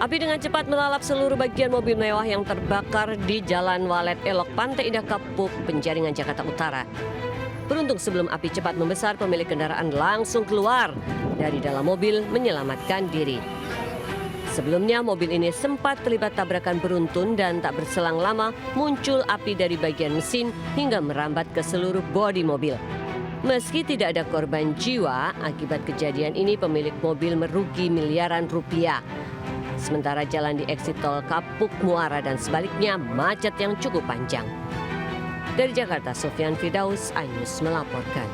Api dengan cepat melalap seluruh bagian mobil mewah yang terbakar di Jalan Walet Elok, Pantai Indah Kapuk, Penjaringan, Jakarta Utara. Beruntung sebelum api cepat membesar, pemilik kendaraan langsung keluar dari dalam mobil menyelamatkan diri. Sebelumnya mobil ini sempat terlibat tabrakan beruntun dan tak berselang lama muncul api dari bagian mesin hingga merambat ke seluruh bodi mobil. Meski tidak ada korban jiwa, akibat kejadian ini pemilik mobil merugi miliaran rupiah. Sementara jalan di eksit tol Kapuk Muara dan sebaliknya macet yang cukup panjang. Dari Jakarta, Sofyan Firdaus, iNews melaporkan.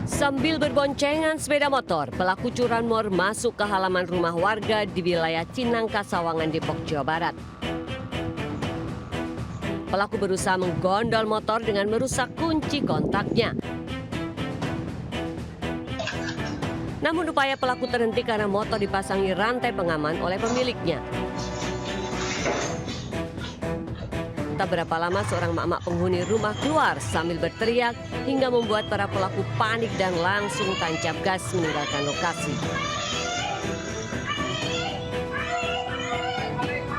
Sambil berboncengan sepeda motor, pelaku curanmor masuk ke halaman rumah warga di wilayah Cinangka, Sawangan, Depok, Jawa Barat. Pelaku berusaha menggondol motor dengan merusak kunci kontaknya. Namun upaya pelaku terhenti karena motor dipasangi rantai pengaman oleh pemiliknya. Tak berapa lama seorang mak-mak penghuni rumah keluar sambil berteriak hingga membuat para pelaku panik dan langsung tancap gas meninggalkan lokasi.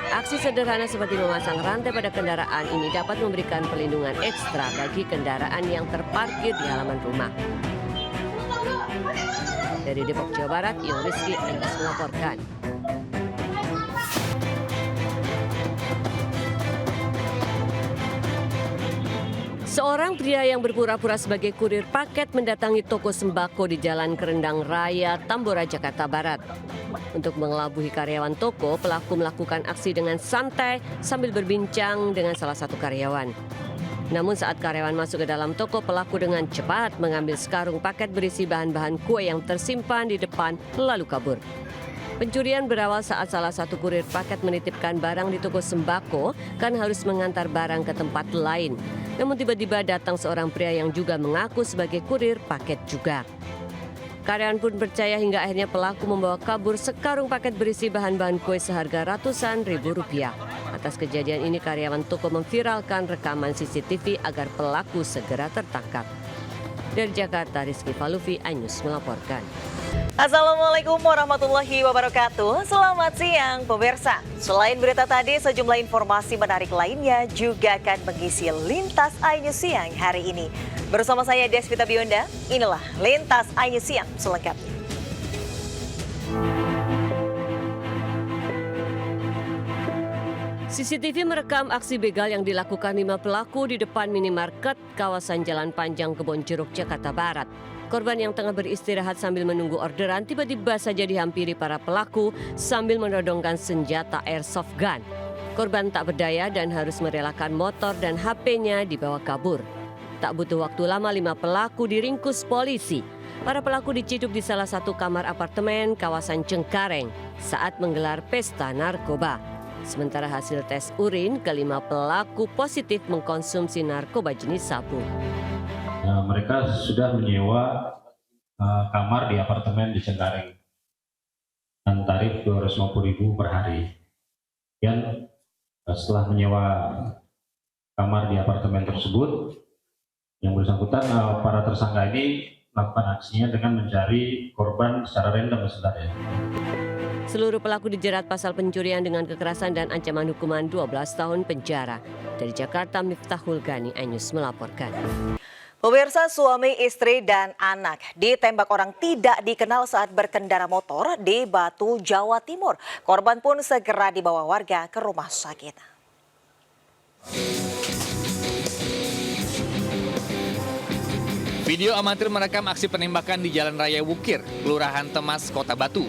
Aksi sederhana seperti memasang rantai pada kendaraan ini dapat memberikan pelindungan ekstra bagi kendaraan yang terparkir di halaman rumah. Dari Depok, Jawa Barat, Yung Rizky, iNews melaporkan. Seorang pria yang berpura-pura sebagai kurir paket mendatangi toko sembako di Jalan Kerendang Raya, Tambora, Jakarta Barat. Untuk mengelabuhi karyawan toko, pelaku melakukan aksi dengan santai sambil berbincang dengan salah satu karyawan. Namun saat karyawan masuk ke dalam toko, pelaku dengan cepat mengambil sekarung paket berisi bahan-bahan kue yang tersimpan di depan lalu kabur. Pencurian berawal saat salah satu kurir paket menitipkan barang di toko sembako karena harus mengantar barang ke tempat lain. Namun tiba-tiba datang seorang pria yang juga mengaku sebagai kurir paket juga. Karyawan pun percaya hingga akhirnya pelaku membawa kabur sekarung paket berisi bahan-bahan kue seharga ratusan ribu rupiah. Atas kejadian ini karyawan toko memviralkan rekaman CCTV agar pelaku segera tertangkap. Dari Jakarta, Rizky Falufi, iNews melaporkan. Assalamualaikum warahmatullahi wabarakatuh. Selamat siang pemirsa. Selain berita tadi, sejumlah informasi menarik lainnya juga akan mengisi Lintas iNews Siang hari ini. Bersama saya Desvita Bionda, inilah Lintas iNews Siang selengkapnya. CCTV merekam aksi begal yang dilakukan 5 pelaku di depan minimarket kawasan Jalan Panjang Kebon Jeruk, Jakarta Barat. Korban yang tengah beristirahat sambil menunggu orderan tiba-tiba saja dihampiri para pelaku sambil menodongkan senjata airsoft gun. Korban tak berdaya dan harus merelakan motor dan HP-nya dibawa kabur. Tak butuh waktu lama 5 pelaku diringkus polisi. Para pelaku diciduk di salah satu kamar apartemen kawasan Cengkareng saat menggelar pesta narkoba. Sementara hasil tes urin, kelima pelaku positif mengkonsumsi narkoba jenis sabu. Mereka sudah menyewa kamar di apartemen di Cengkareng dengan tarif 250.000 per hari. Dan setelah menyewa kamar di apartemen tersebut, yang bersangkutan para tersangka ini melakukan aksinya dengan mencari korban secara random sebenarnya. Seluruh pelaku dijerat pasal pencurian dengan kekerasan dan ancaman hukuman 12 tahun penjara. Dari Jakarta, Miftahul Gani, iNews melaporkan. Pemirsa, suami, istri, dan anak ditembak orang tidak dikenal saat berkendara motor di Batu, Jawa Timur. Korban pun segera dibawa warga ke rumah sakit. Video amatir merekam aksi penembakan di Jalan Raya Wukir, Kelurahan Temas, Kota Batu.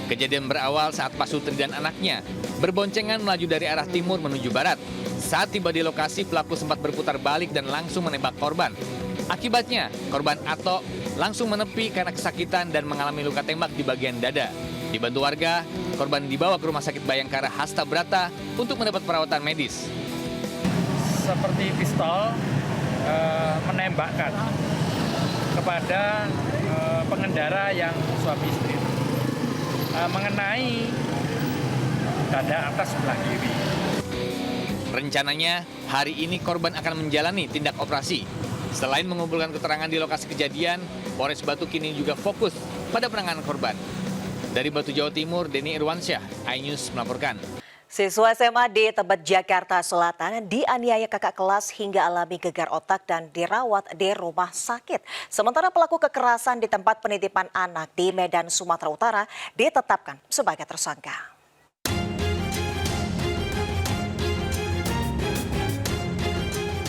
Kejadian berawal saat Pak Sutri dan anaknya berboncengan melaju dari arah timur menuju barat. Saat tiba di lokasi, pelaku sempat berputar balik dan langsung menembak korban. Akibatnya, korban Ato langsung menepi karena kesakitan dan mengalami luka tembak di bagian dada. Dibantu warga, korban dibawa ke Rumah Sakit Bayangkara Hasta Brata untuk mendapat perawatan medis. Seperti pistol menembakkan kepada pengendara yang suami istri, mengenai dada atas sebelah kiri. Rencananya, hari ini korban akan menjalani tindak operasi. Selain mengumpulkan keterangan di lokasi kejadian, Polres Batu kini juga fokus pada penanganan korban. Dari Batu, Jawa Timur, Denny Irwansyah, iNews melaporkan. Siswa SMA di Tebet, Jakarta Selatan dianiaya kakak kelas hingga alami gegar otak dan dirawat di rumah sakit. Sementara pelaku kekerasan di tempat penitipan anak di Medan, Sumatera Utara ditetapkan sebagai tersangka.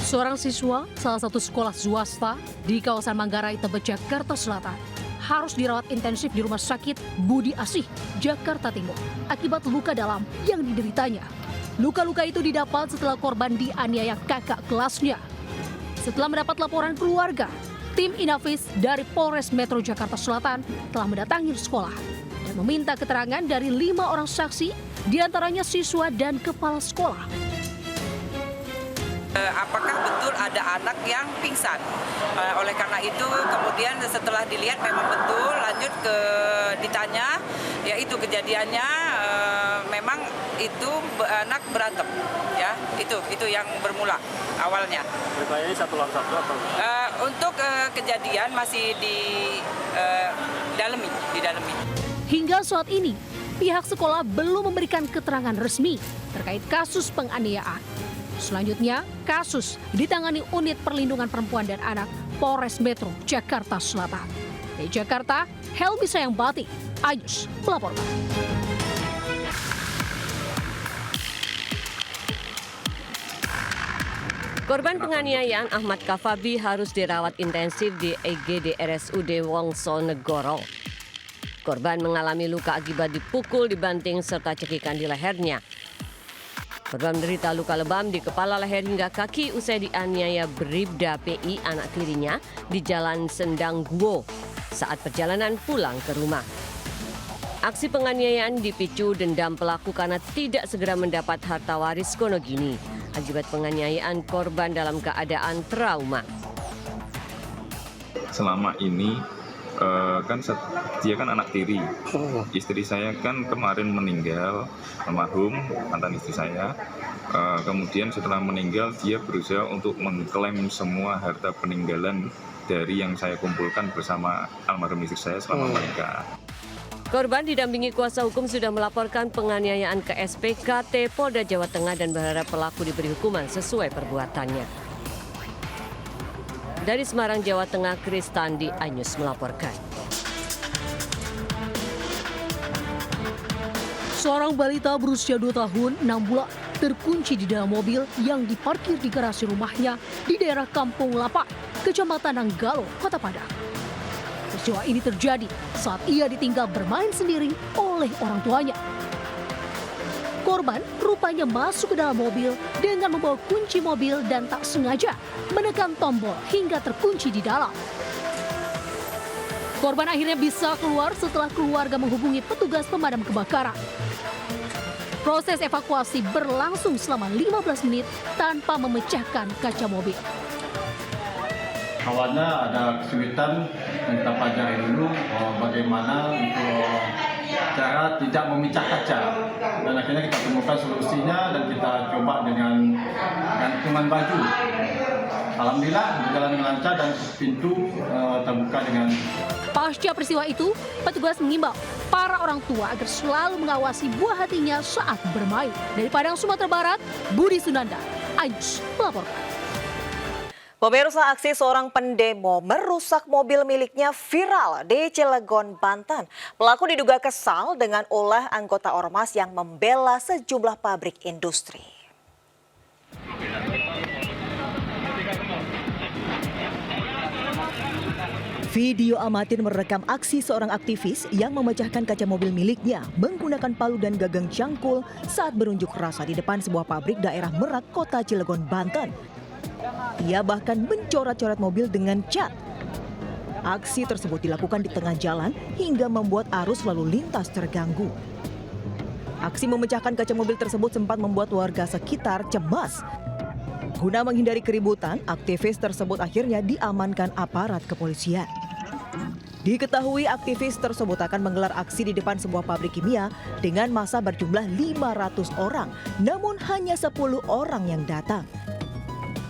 Seorang siswa salah satu sekolah swasta di kawasan Manggarai, Tebet, Jakarta Selatan harus dirawat intensif di Rumah Sakit Budi Asih, Jakarta Timur akibat luka dalam yang dideritanya. Luka-luka itu didapat setelah korban dianiaya kakak kelasnya. Setelah mendapat laporan keluarga, tim Inavis dari Polres Metro Jakarta Selatan telah mendatangi sekolah dan meminta keterangan dari 5 orang saksi, diantaranya siswa dan kepala sekolah. Apakah betul ada anak yang pingsan? Oleh karena itu kemudian setelah dilihat memang betul, lanjut ke ditanya, yaitu kejadiannya memang itu anak berantem, ya itu yang bermula awalnya. Bertanya ini 1 lawan 1 apa? Untuk kejadian masih didalami. Hingga saat ini, pihak sekolah belum memberikan keterangan resmi terkait kasus penganiayaan. Selanjutnya, kasus ditangani Unit Perlindungan Perempuan dan Anak Polres Metro Jakarta Selatan. Di Jakarta, Helmi Sayangbati, iNews melaporkan. Korban penganiayaan Ahmad Kafabi harus dirawat intensif di IGD RSUD Wongsonegoro. Korban mengalami luka akibat dipukul, dibanting, serta cekikan di lehernya. Korban menderita luka lebam di kepala, leher hingga kaki usai dianiaya Bribda PI anak tirinya di Jalan Sendang Guo saat perjalanan pulang ke rumah. Aksi penganiayaan dipicu dendam pelaku karena tidak segera mendapat harta waris Konogini. Akibat penganiayaan, korban dalam keadaan trauma. Selama ini kan dia kan anak tiri. Istri saya kan kemarin meninggal, almarhum mantan istri saya. Kemudian setelah meninggal dia berusaha untuk mengklaim semua harta peninggalan dari yang saya kumpulkan bersama almarhum istri saya selama menikah. Korban didampingi kuasa hukum sudah melaporkan penganiayaan ke SPKT Polda Jawa Tengah dan berharap pelaku diberi hukuman sesuai perbuatannya. Dari Semarang, Jawa Tengah, Kristandi, iNews melaporkan. Seorang balita berusia 2 tahun 6 bulan terkunci di dalam mobil yang diparkir di garasi rumahnya di daerah Kampung Lapak, Kecamatan Nanggalo, Kota Padang. Peristiwa ini terjadi saat ia ditinggal bermain sendiri oleh orang tuanya. Korban rupanya masuk ke dalam mobil dengan membawa kunci mobil dan tak sengaja menekan tombol hingga terkunci di dalam. Korban akhirnya bisa keluar setelah keluarga menghubungi petugas pemadam kebakaran. Proses evakuasi berlangsung selama 15 menit tanpa memecahkan kaca mobil. Awalnya ada kesulitan minta pelajari dulu bagaimana untuk cara tidak memecah kaca, dan akhirnya kita temukan solusinya dan kita coba dengan gantungan baju. Alhamdulillah berjalan dengan lancar dan pintu terbuka dengan. Pasca peristiwa itu, petugas mengimbau para orang tua agar selalu mengawasi buah hatinya saat bermain. Dari Padang, Sumatera Barat, Budi Sunanda, iNews melaporkan. Pemirsa, aksi seorang pendemo merusak mobil miliknya viral di Cilegon, Banten. Pelaku diduga kesal dengan ulah anggota ormas yang membela sejumlah pabrik industri. Video amatir merekam aksi seorang aktivis yang memecahkan kaca mobil miliknya menggunakan palu dan gagang cangkul saat berunjuk rasa di depan sebuah pabrik daerah Merak, Kota Cilegon, Banten. Ia bahkan mencoret-coret mobil dengan cat. Aksi tersebut dilakukan di tengah jalan hingga membuat arus lalu lintas terganggu. Aksi memecahkan kaca mobil tersebut sempat membuat warga sekitar cemas. Guna menghindari keributan, aktivis tersebut akhirnya diamankan aparat kepolisian. Diketahui aktivis tersebut akan menggelar aksi di depan sebuah pabrik kimia dengan massa berjumlah 500 orang, namun hanya 10 orang yang datang.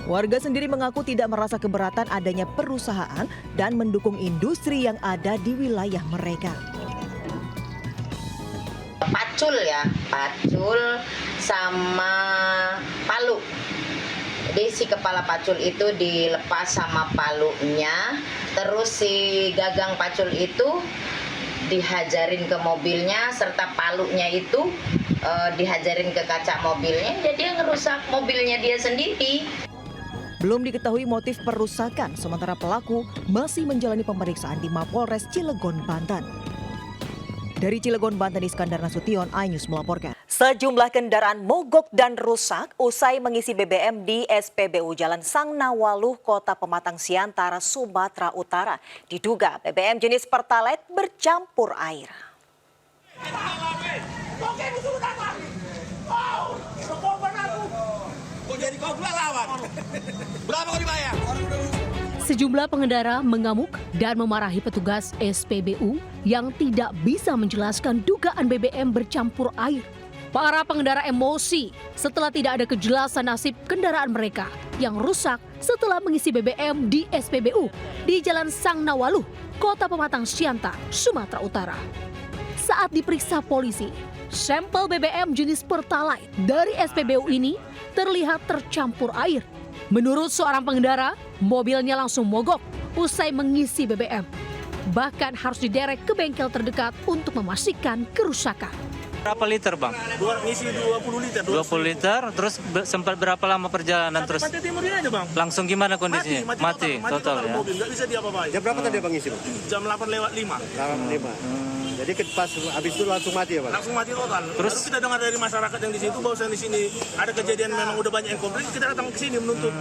Warga sendiri mengaku tidak merasa keberatan adanya perusahaan dan mendukung industri yang ada di wilayah mereka. Pacul ya, pacul sama palu. Jadi si kepala pacul itu dilepas sama palunya, terus si gagang pacul itu dihajarin ke mobilnya, serta palunya itu dihajarin ke kaca mobilnya, jadi dia ngerusak mobilnya dia sendiri. Belum diketahui motif perusakan, sementara pelaku masih menjalani pemeriksaan di Mapolres Cilegon, Banten. Dari Cilegon, Banten, Iskandar Nasution, iNews melaporkan. Sejumlah kendaraan mogok dan rusak usai mengisi BBM di SPBU Jalan Sangnawaluh, Kota Pematang Siantara, Sumatera Utara. Diduga BBM jenis Pertalite bercampur air. Sejumlah pengendara mengamuk dan memarahi petugas SPBU yang tidak bisa menjelaskan dugaan BBM bercampur air. Para pengendara emosi setelah tidak ada kejelasan nasib kendaraan mereka yang rusak setelah mengisi BBM di SPBU di Jalan Sangnawaluh, Kota Pematang Siantara, Sumatera Utara. Saat diperiksa polisi, sampel BBM jenis Pertalite dari SPBU ini terlihat tercampur air. Menurut seorang pengendara, mobilnya langsung mogok usai mengisi BBM. Bahkan harus diderek ke bengkel terdekat untuk memastikan kerusakan. Berapa liter bang? Ngisi 20 liter. 20 liter, terus sempat berapa lama perjalanan? Terus Pantai Timur ini aja bang. Langsung gimana kondisinya? Mati total ya? Mobil, nggak bisa diapa-apain. Jam berapa tadi bang ngisi? Jam 8:05. 8:05. Jadi pas habis itu langsung mati ya bang? Langsung mati total. Terus kita dengar dari masyarakat yang di situ bahwa di sini ada kejadian memang udah banyak yang komplain, kita datang ke sini menuntut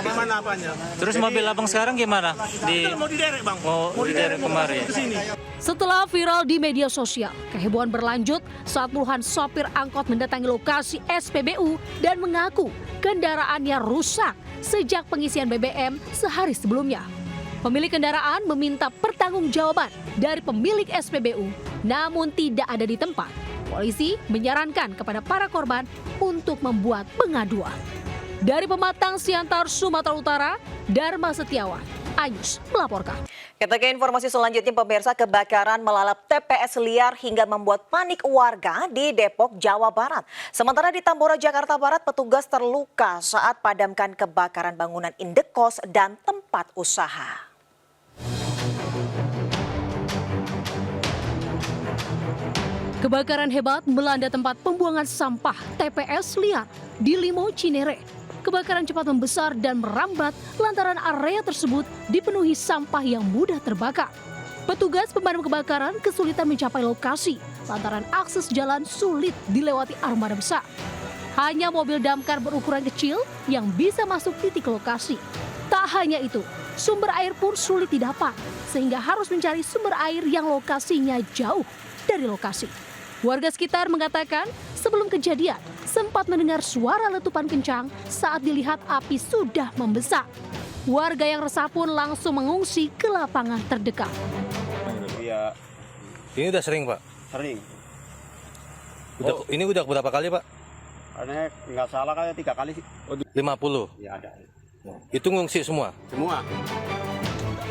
gimana apanya. Terus jadi, mobil abang sekarang gimana? Kita mau diderek bang. Mau diderek kemarin. Setelah viral di media sosial, kehebohan berlanjut saat puluhan sopir angkot mendatangi lokasi SPBU dan mengaku kendaraannya rusak sejak pengisian BBM sehari sebelumnya. Pemilik kendaraan meminta pertanggungjawaban dari pemilik SPBU, namun tidak ada di tempat. Polisi menyarankan kepada para korban untuk membuat pengaduan. Dari Pematang Siantara, Sumatera Utara, Dharma Setiawan, iNews melaporkan. Kita ke informasi selanjutnya, pemirsa. Kebakaran melalap TPS liar hingga membuat panik warga di Depok, Jawa Barat. Sementara di Tambora, Jakarta Barat, petugas terluka saat padamkan kebakaran bangunan indekos dan tempat usaha. Kebakaran hebat melanda tempat pembuangan sampah TPS liar di Limo, Cinere. Kebakaran cepat membesar dan merambat lantaran area tersebut dipenuhi sampah yang mudah terbakar. Petugas pemadam kebakaran kesulitan mencapai lokasi lantaran akses jalan sulit dilewati armada besar. Hanya mobil damkar berukuran kecil yang bisa masuk titik lokasi. Tak hanya itu, sumber air pun sulit didapat sehingga harus mencari sumber air yang lokasinya jauh dari lokasi. Warga sekitar mengatakan sebelum kejadian sempat mendengar suara letupan kencang saat dilihat api sudah membesar. Warga yang resah pun langsung mengungsi ke lapangan terdekat. Iya. Ini udah sering Pak? Sering. Ini udah berapa kali Pak? Karena nggak salah kayak 3 kali sih. 50? Ya ada. Itu ngungsi semua? Semua.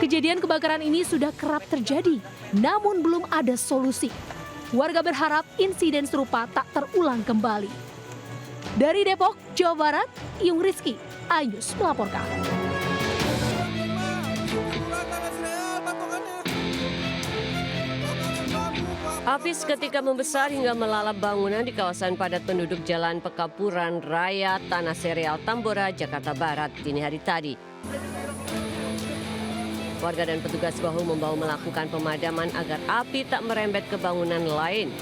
Kejadian kebakaran ini sudah kerap terjadi, namun belum ada solusi. Warga berharap insiden serupa tak terulang kembali. Dari Depok, Jawa Barat, Iyung Rizky, iNews melaporkan. Api seketika membesar hingga melalap bangunan di kawasan padat penduduk Jalan Pekapuran Raya, Tanah Sereal, Tambora, Jakarta Barat dini hari tadi. Warga dan petugas bahu-membahu melakukan pemadaman agar api tak merembet ke bangunan lain.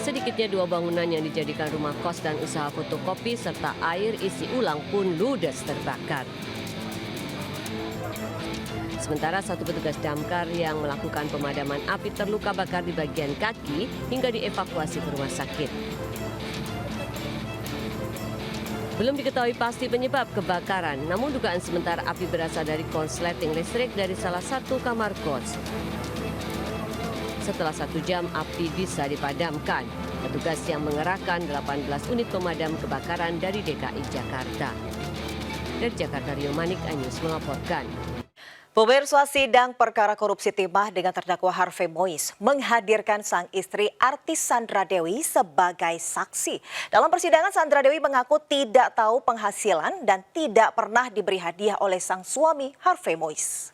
Sedikitnya 2 bangunan yang dijadikan rumah kos dan usaha fotokopi serta air isi ulang pun ludes terbakar. Sementara 1 petugas damkar yang melakukan pemadaman api terluka bakar di bagian kaki hingga dievakuasi ke rumah sakit. Belum diketahui pasti penyebab kebakaran, namun dugaan sementara api berasal dari korsleting listrik dari salah satu kamar kos. Setelah 1 jam, api bisa dipadamkan. Petugas yang mengerahkan 18 unit pemadam kebakaran dari DKI Jakarta. Dari Jakarta, Rio Manik, iNews melaporkan. Pemirsa, sidang perkara korupsi timah dengan terdakwa Harvey Mois menghadirkan sang istri artis Sandra Dewi sebagai saksi. Dalam persidangan, Sandra Dewi mengaku tidak tahu penghasilan dan tidak pernah diberi hadiah oleh sang suami Harvey Mois.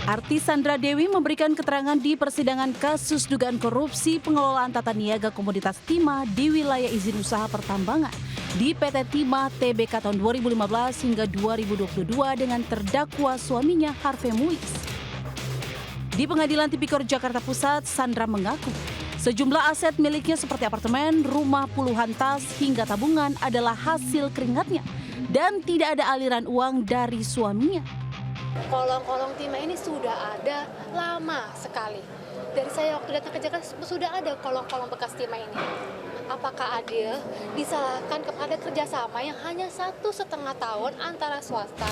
Artis Sandra Dewi memberikan keterangan di persidangan kasus dugaan korupsi pengelolaan tata niaga komoditas timah di wilayah izin usaha pertambangan di PT Timah Tbk tahun 2015 hingga 2022 dengan terdakwa suaminya Harvey Mois. Di Pengadilan Tipikor Jakarta Pusat, Sandra mengaku sejumlah aset miliknya seperti apartemen, rumah, puluhan tas hingga tabungan adalah hasil keringatnya dan tidak ada aliran uang dari suaminya. Kolong-kolong timah ini sudah ada lama sekali. Dari saya waktu datang ke Jakarta sudah ada kolong-kolong bekas timah ini. Apakah adil disalahkan kepada kerjasama yang hanya 1,5 tahun antara swasta?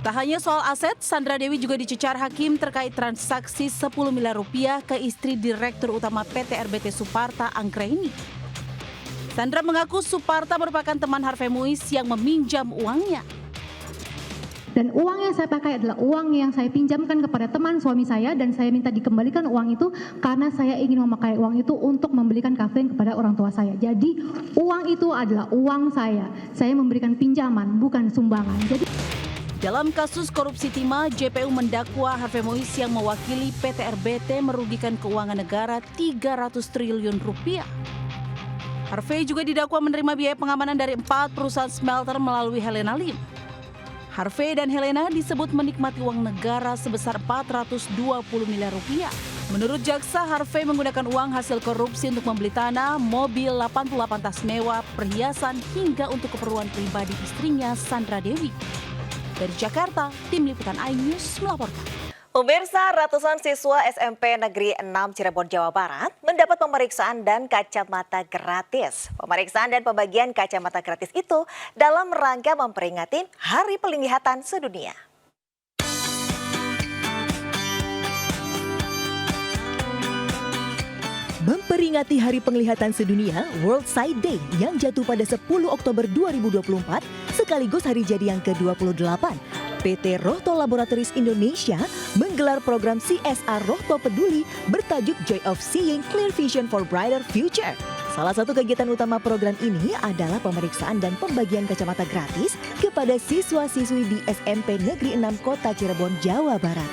Tak hanya soal aset, Sandra Dewi juga dicecar hakim terkait transaksi 10 miliar rupiah ke istri Direktur Utama PT RBT Suparta Anggraini. Sandra mengaku Suparta merupakan teman Harvey Mois yang meminjam uangnya. Dan uang yang saya pakai adalah uang yang saya pinjamkan kepada teman suami saya dan saya minta dikembalikan uang itu karena saya ingin memakai uang itu untuk membelikan kafein kepada orang tua saya. Jadi uang itu adalah uang saya. Saya memberikan pinjaman bukan sumbangan. Dalam kasus korupsi timah, JPU mendakwa Harvey Mois yang mewakili PT RBT merugikan keuangan negara 300 triliun rupiah. Harvey juga didakwa menerima biaya pengamanan dari 4 perusahaan smelter melalui Helena Lim. Harvey dan Helena disebut menikmati uang negara sebesar 420 miliar rupiah. Menurut jaksa, Harvey menggunakan uang hasil korupsi untuk membeli tanah, mobil, 88 tas mewah, perhiasan, hingga untuk keperluan pribadi istrinya Sandra Dewi. Dari Jakarta, Tim Liputan iNews melaporkan. Pemirsa, ratusan siswa SMP Negeri 6 Cirebon, Jawa Barat mendapat pemeriksaan dan kacamata gratis. Pemeriksaan dan pembagian kacamata gratis itu dalam rangka memperingati Hari Penglihatan Sedunia. Memperingati Hari Penglihatan Sedunia, World Sight Day yang jatuh pada 10 Oktober 2024 sekaligus hari jadi yang ke-28. PT Rohto Laboratories Indonesia menggelar program CSR Rohto Peduli bertajuk Joy of Seeing Clear Vision for Brighter Future. Salah satu kegiatan utama program ini adalah pemeriksaan dan pembagian kacamata gratis kepada siswa-siswi di SMP Negeri 6 Kota Cirebon, Jawa Barat.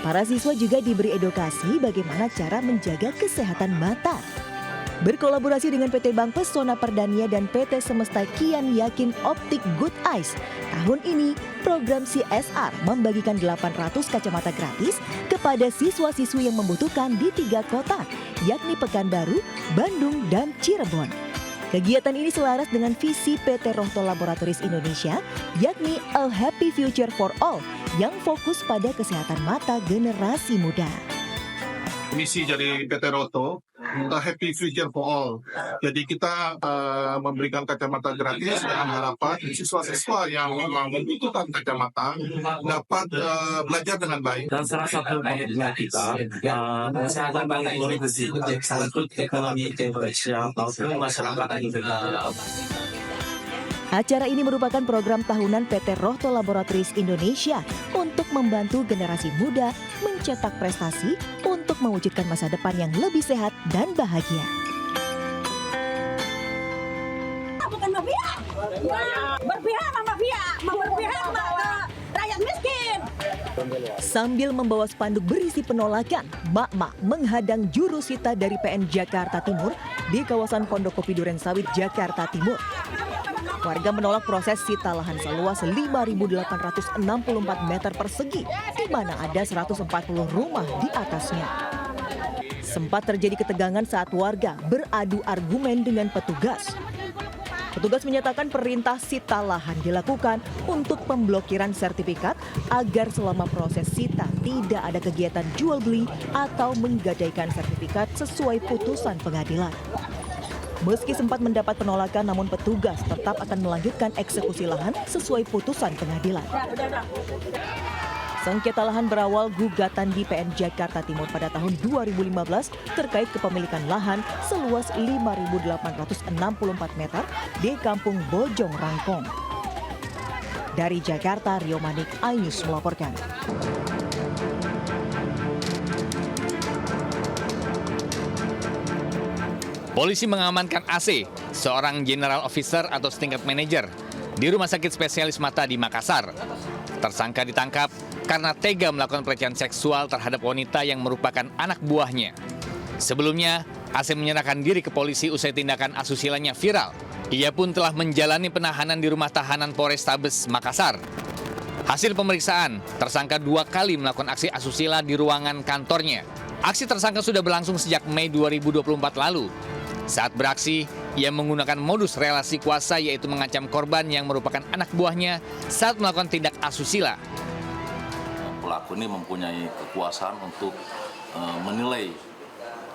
Para siswa juga diberi edukasi bagaimana cara menjaga kesehatan mata. Berkolaborasi dengan PT Bank Pesona Perdania dan PT Semesta Kian Yakin Optik Good Eyes, tahun ini program CSR membagikan 800 kacamata gratis kepada siswa-siswi yang membutuhkan di 3 kota, yakni Pekanbaru, Bandung, dan Cirebon. Kegiatan ini selaras dengan visi PT Rohto Laboratories Indonesia, yakni A Happy Future for All, yang fokus pada kesehatan mata generasi muda. Misi dari PT Rohto, A Happy Future for All. Jadi kita memberikan kacamata gratis dengan harapan siswa-siswa yang memang membutuhkan kacamata dapat belajar dengan baik. Dan salah satu komitmen kita, kesehatan bagi untuk ekonomi Indonesia maupun masyarakat Indonesia. Acara ini merupakan program tahunan PT Rohto Laboratories Indonesia untuk membantu generasi muda mencetak prestasi untuk mewujudkan masa depan yang lebih sehat dan bahagia. Bukan mafia, berpihak sama mafia, berpihak sama rakyat miskin. Sambil membawa spanduk berisi penolakan, mak-mak menghadang jurusita dari PN Jakarta Timur di kawasan Pondok Kopi Durensawit, Jakarta Timur. Warga menolak proses sita lahan seluas 5.864 meter persegi, di mana ada 140 rumah di atasnya. Sempat terjadi ketegangan saat warga beradu argumen dengan petugas. Petugas menyatakan perintah sita lahan dilakukan untuk pemblokiran sertifikat agar selama proses sita tidak ada kegiatan jual beli atau menggadaikan sertifikat sesuai putusan pengadilan. Meski sempat mendapat penolakan, namun petugas tetap akan melanjutkan eksekusi lahan sesuai putusan pengadilan. Sengketa lahan berawal gugatan di PN Jakarta Timur pada tahun 2015 terkait kepemilikan lahan seluas 5.864 meter di Kampung Bojong Rangkong. Dari Jakarta, Rio Manik, iNews melaporkan. Polisi mengamankan AC, seorang general officer atau setingkat manajer, di Rumah Sakit Spesialis Mata di Makassar. Tersangka ditangkap karena tega melakukan pelecehan seksual terhadap wanita yang merupakan anak buahnya. Sebelumnya, AC menyerahkan diri ke polisi usai tindakan asusilanya viral. Ia pun telah menjalani penahanan di rumah tahanan Polrestabes Makassar. Hasil pemeriksaan, tersangka 2 kali melakukan aksi asusila di ruangan kantornya. Aksi tersangka sudah berlangsung sejak Mei 2024 lalu. Saat beraksi, ia menggunakan modus relasi kuasa yaitu mengancam korban yang merupakan anak buahnya saat melakukan tindak asusila. Pelaku ini mempunyai kekuasaan untuk menilai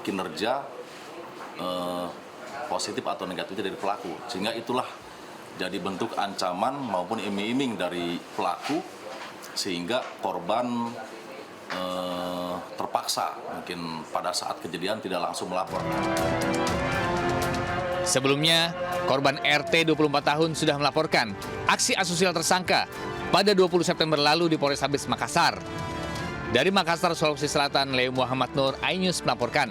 kinerja positif atau negatifnya dari pelaku. Sehingga itulah jadi bentuk ancaman maupun iming-iming dari pelaku sehingga korban terpaksa mungkin pada saat kejadian tidak langsung melapor. Sebelumnya, korban RT 24 tahun sudah melaporkan aksi asusila tersangka pada 20 September lalu di Polrestabes Makassar. Dari Makassar, Sulawesi Selatan, Leo Muhammad Nur, iNews melaporkan.